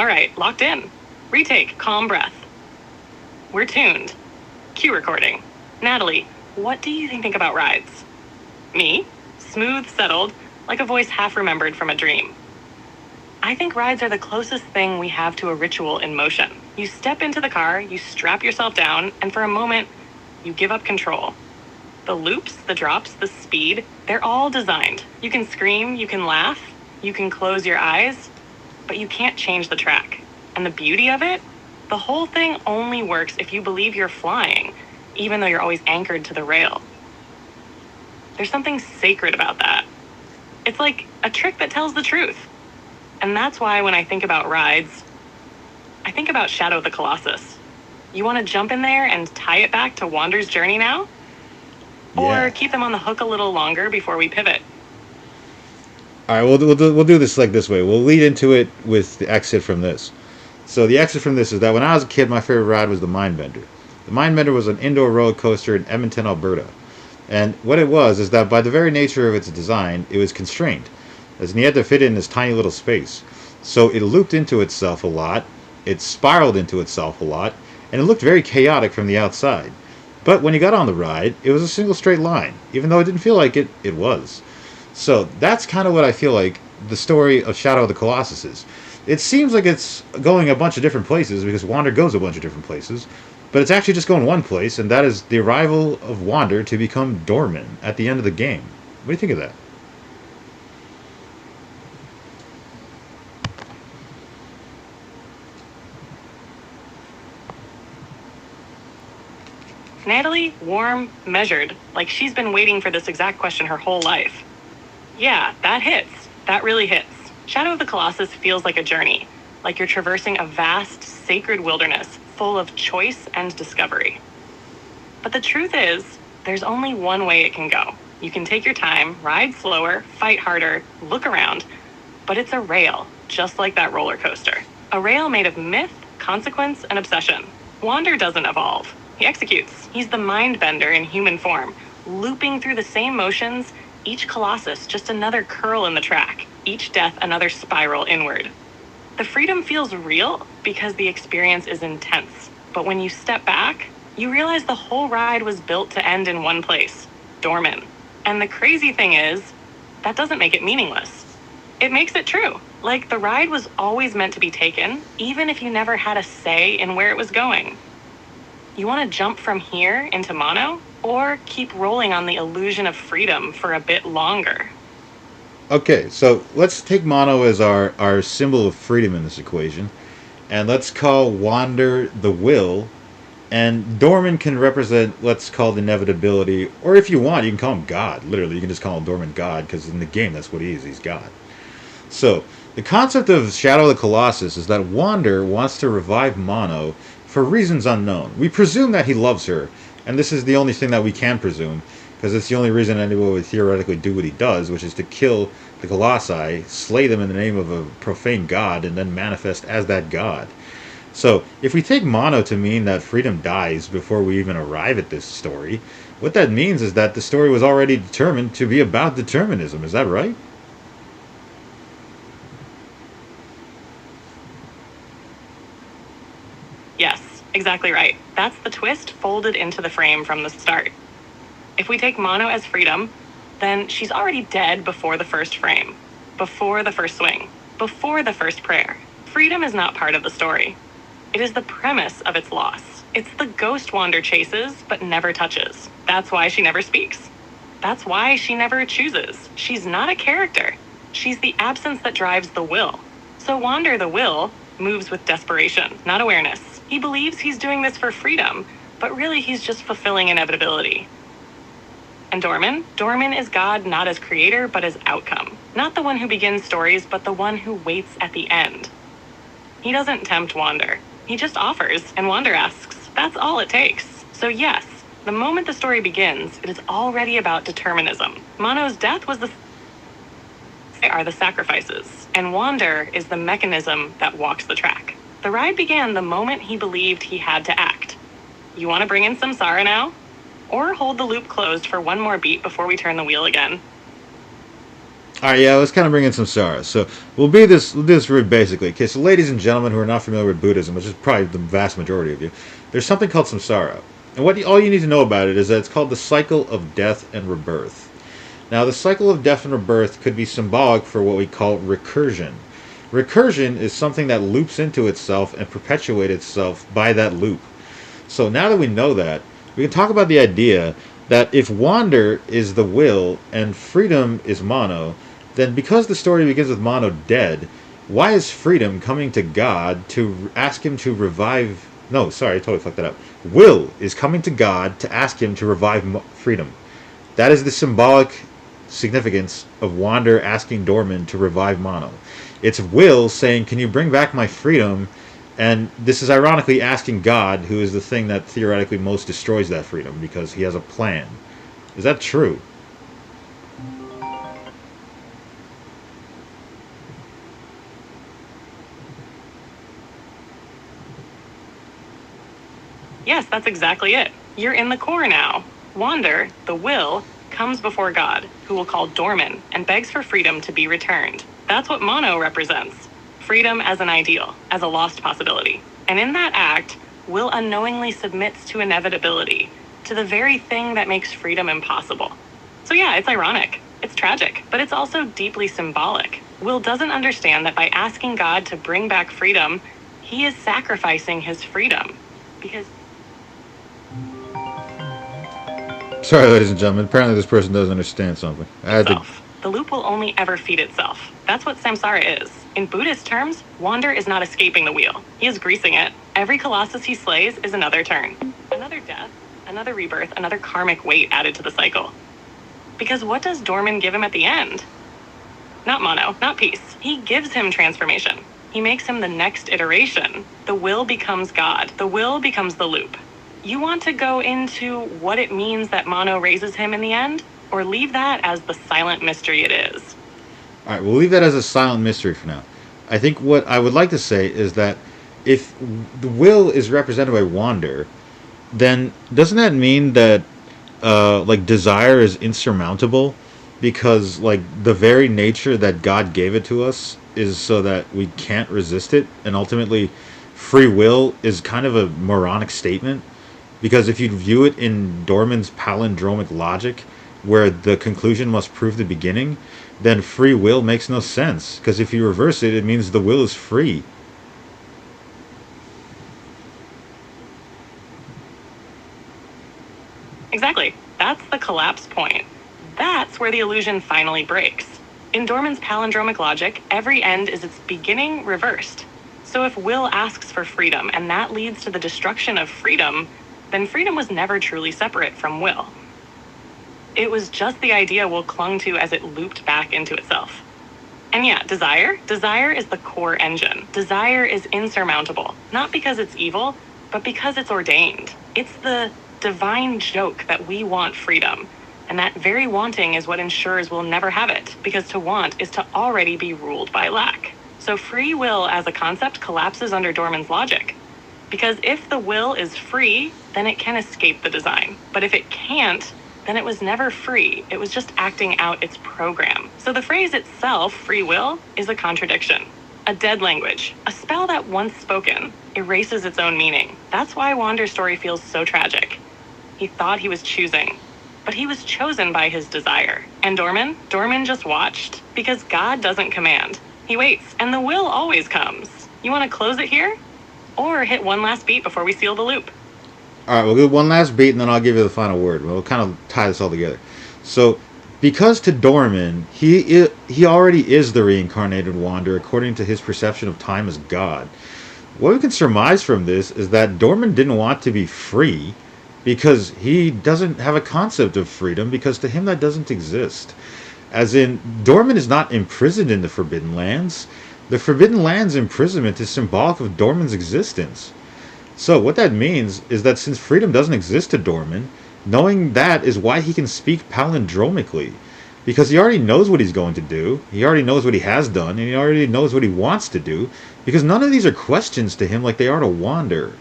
All right, locked in. Retake, calm breath. We're tuned. Cue recording. Natalie, what do you think about rides? Me? Smooth, settled, like a voice half remembered from a dream. I think rides are the closest thing we have to a ritual in motion. You step into the car, you strap yourself down, and for a moment, you give up control. The loops, the drops, the speed, they're all designed. You can scream, you can laugh, you can close your eyes, but you can't change the track. And the beauty of it? The whole thing only works if you believe you're flying, even though you're always anchored to the rail. There's something sacred about that. It's like a trick that tells the truth. And that's why when I think about rides, I think about Shadow of the Colossus. You want to jump in there and tie it back to Wander's journey now? Yeah. Or keep them on the hook a little longer before we pivot? All right, we'll do this like this way. We'll lead into it with the exit from this. So the exit from this is that when I was a kid, my favorite ride was the Mindbender. The Mindbender was an indoor roller coaster in Edmonton, Alberta. And what it was is that by the very nature of its design, it was constrained, as you had to fit in this tiny little space. So it looped into itself a lot, it spiraled into itself a lot, and it looked very chaotic from the outside. But when you got on the ride, it was a single straight line, even though it didn't feel like it was. So that's kind of what I feel like the story of Shadow of the Colossus is. It seems like it's going a bunch of different places because Wander goes a bunch of different places, but it's actually just going one place, and that is the arrival of Wander to become Dorman at the end of the game. What do you think of that? Natalie, warm, measured, like she's been waiting for this exact question her whole life. Yeah, that hits. That really hits. Shadow of the Colossus feels like a journey, like you're traversing a vast, sacred wilderness full of choice and discovery. But the truth is, there's only one way it can go. You can take your time, ride slower, fight harder, look around, but it's a rail, just like that roller coaster. A rail made of myth, consequence, and obsession. Wander doesn't evolve. He executes. He's the mind bender in human form, looping through the same motions, each Colossus just another curl in the track, each death another spiral inward. The freedom feels real because the experience is intense. But when you step back, you realize the whole ride was built to end in one place, Dorman. And the crazy thing is, that doesn't make it meaningless. It makes it true. Like the ride was always meant to be taken, even if you never had a say in where it was going. You want to jump from here into mono, or keep rolling on the illusion of freedom for a bit longer? Okay, so let's take Mono as our symbol of freedom in this equation, and let's call Wander the will, and Dorman can represent, let's call the inevitability, or if you want, you can call him God. Literally, you can just call him Dorman God, because in the game, that's what he is. He's God. So, the concept of Shadow of the Colossus is that Wander wants to revive Mono for reasons unknown. We presume that he loves her, and this is the only thing that we can presume, because it's the only reason anyone would theoretically do what he does, which is to kill the Colossi, slay them in the name of a profane god, and then manifest as that god. So, if we take Mono to mean that freedom dies before we even arrive at this story, what that means is that the story was already determined to be about determinism. Is that right? Yes, exactly right. That's the twist folded into the frame from the start. If we take mono as freedom, then she's already dead before the first frame, before the first swing, before the first prayer. Freedom is not part of the story. It is the premise of its loss. It's the ghost Wander chases, but never touches. That's why she never speaks. That's why she never chooses. She's not a character. She's the absence that drives the will. So Wander the will moves with desperation, not awareness. He believes he's doing this for freedom, but really he's just fulfilling inevitability. And Dorman? Dorman is God not as creator, but as outcome. Not the one who begins stories, but the one who waits at the end. He doesn't tempt Wander. He just offers, and Wander asks. That's all it takes. So yes, the moment the story begins, it is already about determinism. Mono's death was are the sacrifices, and Wander is the mechanism that walks the track. The ride began the moment he believed he had to act. You want to bring in Samsara now? Or hold the loop closed for one more beat before we turn the wheel again? All right, yeah, let's kind of bring in samsara. So we'll do this really basically. Okay, so ladies and gentlemen who are not familiar with Buddhism, which is probably the vast majority of you, there's something called samsara, and all you need to know about it is that it's called the cycle of death and rebirth. Now, the cycle of death and rebirth could be symbolic for what we call recursion. Recursion is something that loops into itself and perpetuates itself by that loop. So now that we know that, we can talk about the idea that if wander is the will and freedom is mono, then because the story begins with mono dead, why is freedom coming to God to ask him to revive? No, sorry, I totally fucked that up. Will is coming to God to ask him to revive freedom. That is the symbolic significance of Wander asking Dorman to revive Mono. It's Will saying, "Can you bring back my freedom?" And this is ironically asking God, who is the thing that theoretically most destroys that freedom, because he has a plan. Is that true? Yes, that's exactly it. You're in the core now. Wander, the will, comes before God, who will call Dorman and begs for freedom to be returned. That's what mono represents. Freedom as an ideal, as a lost possibility. And in that act, will unknowingly submits to inevitability, to the very thing that makes freedom impossible. So yeah, it's ironic. It's tragic, but it's also deeply symbolic. Will doesn't understand that by asking God to bring back freedom, he is sacrificing his freedom. Because Sorry, ladies and gentlemen. Apparently, this person doesn't understand something. I had to. itself. The loop will only ever feed itself. That's what samsara is. In Buddhist terms, Wander is not escaping the wheel. He is greasing it. Every Colossus he slays is another turn. Another death, another rebirth, another karmic weight added to the cycle. Because what does Dorman give him at the end? Not mono, not peace. He gives him transformation. He makes him the next iteration. The will becomes God. The will becomes the loop. You want to go into what it means that mono raises him in the end? Or leave that as the silent mystery it is? All right, we'll leave that as a silent mystery for now. I think what I would like to say is that if the will is represented by Wander, then doesn't that mean that like desire is insurmountable? Because like the very nature that God gave it to us is so that we can't resist it, and ultimately free will is kind of a moronic statement. Because if you view it in Dorman's palindromic logic, where the conclusion must prove the beginning, then free will makes no sense. Because if you reverse it, it means the will is free. Exactly. That's the collapse point. That's where the illusion finally breaks. In Dorman's palindromic logic, every end is its beginning reversed. So if will asks for freedom and that leads to the destruction of freedom, then freedom was never truly separate from will. It was just the idea will clung to as it looped back into itself. And yeah, desire? Desire is the core engine. Desire is insurmountable, not because it's evil, but because it's ordained. It's the divine joke that we want freedom. And that very wanting is what ensures we'll never have it, because to want is to already be ruled by lack. So free will as a concept collapses under Dorman's logic. Because if the will is free, then it can escape the design. But if it can't, then it was never free. It was just acting out its program. So the phrase itself, free will, is a contradiction. A dead language. A spell that once spoken erases its own meaning. That's why Wander's story feels so tragic. He thought he was choosing, but he was chosen by his desire. And Dorman? Dorman just watched, because God doesn't command. He waits, and the will always comes. You want to close it here? Or hit one last beat before we seal the loop? All right, we'll do one last beat, and then I'll give you the final word. We'll kind of tie this all together. So, because to Dorman, he already is the reincarnated Wander according to his perception of time as God. What we can surmise from this is that Dorman didn't want to be free because he doesn't have a concept of freedom, because to him that doesn't exist. As in, Dorman is not imprisoned in the Forbidden Lands. The Forbidden Lands imprisonment is symbolic of Dorman's existence. So what that means is that since freedom doesn't exist to Dorman, knowing that is why he can speak palindromically. Because he already knows what he's going to do, he already knows what he has done, and he already knows what he wants to do, because none of these are questions to him like they are to Wander.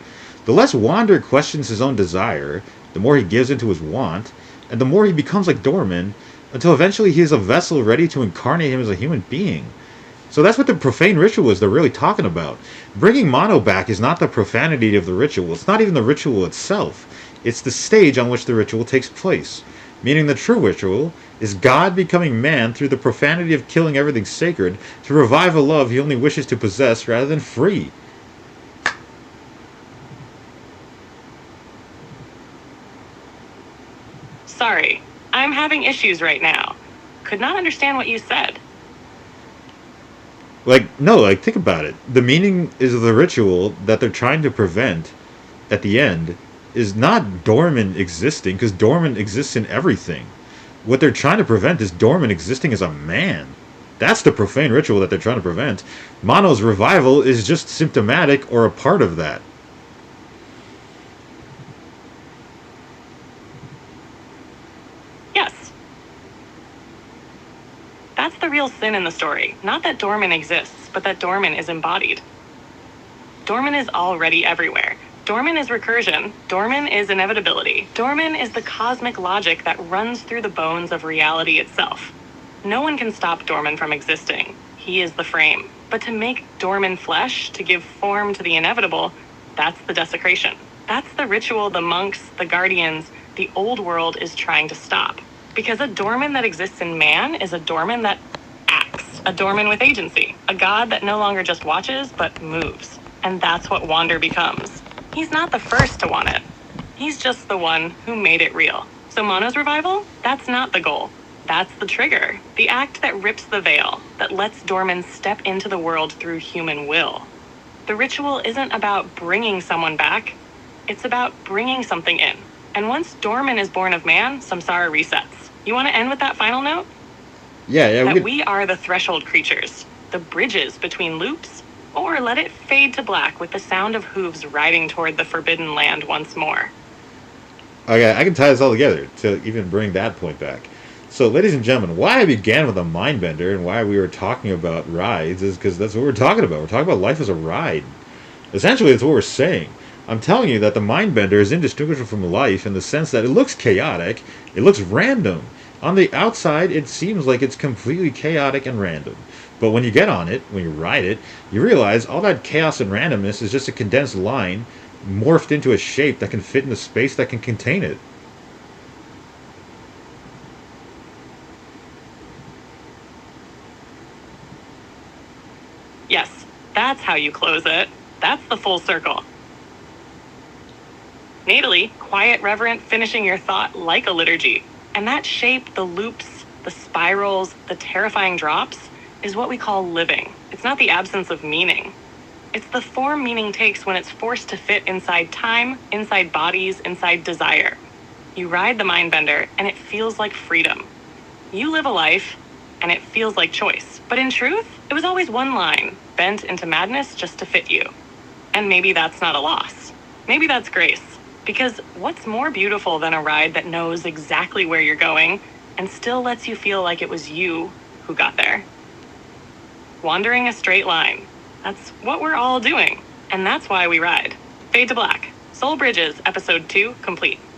The less Wander questions his own desire, the more he gives into his want, and the more he becomes like Dorman, until eventually he is a vessel ready to incarnate him as a human being. So that's what the profane ritual is they're really talking about. Bringing Mono back is not the profanity of the ritual. It's not even the ritual itself. It's the stage on which the ritual takes place. Meaning the true ritual is God becoming man through the profanity of killing everything sacred to revive a love he only wishes to possess rather than free. Sorry, I'm having issues right now. Could not understand what you said. No, think about it. The meaning is the ritual that they're trying to prevent at the end is not Dorman existing, because Dorman exists in everything. What they're trying to prevent is Dorman existing as a man. That's the profane ritual that they're trying to prevent. Mono's revival is just symptomatic or a part of that. Yes. That's the real sin in the story. Not that Dorman exists, but that Dorman is embodied. Dorman is already everywhere. Dorman is recursion. Dorman is inevitability. Dorman is the cosmic logic that runs through the bones of reality itself. No one can stop Dorman from existing. He is the frame. But to make Dorman flesh, to give form to the inevitable, that's the desecration. That's the ritual the monks, the guardians, the old world is trying to stop. Because a Dorman that exists in man is a Dorman that acts, a Dorman with agency, a god that no longer just watches, but moves. And that's what Wander becomes. He's not the first to want it. He's just the one who made it real. So Mono's revival? That's not the goal. That's the trigger. The act that rips the veil, that lets Dorman step into the world through human will. The ritual isn't about bringing someone back. It's about bringing something in. And once Dorman is born of man, samsara resets. You want to end with that final note? Yeah. That we are the threshold creatures, the bridges between loops, or let it fade to black with the sound of hooves riding toward the forbidden land once more. Okay, I can tie this all together to even bring that point back. So, ladies and gentlemen, why I began with a mindbender and why we were talking about rides is because that's what we're talking about. We're talking about life as a ride. Essentially, that's what we're saying. I'm telling you that the mindbender is indistinguishable from life in the sense that it looks chaotic, it looks random. On the outside, it seems like it's completely chaotic and random. But when you get on it, when you ride it, you realize all that chaos and randomness is just a condensed line morphed into a shape that can fit in the space that can contain it. Yes, that's how you close it. That's the full circle. Natalie, quiet, reverent, finishing your thought like a liturgy. And that shape, the loops, the spirals, the terrifying drops, is what we call living. It's not the absence of meaning. It's the form meaning takes when it's forced to fit inside time, inside bodies, inside desire. You ride the mindbender, and it feels like freedom. You live a life, and it feels like choice. But in truth, it was always one line, bent into madness just to fit you. And maybe that's not a loss. Maybe that's grace. Because what's more beautiful than a ride that knows exactly where you're going and still lets you feel like it was you who got there? Wandering a straight line. That's what we're all doing. And that's why we ride. Fade to black. Soul Bridges, episode 2, complete.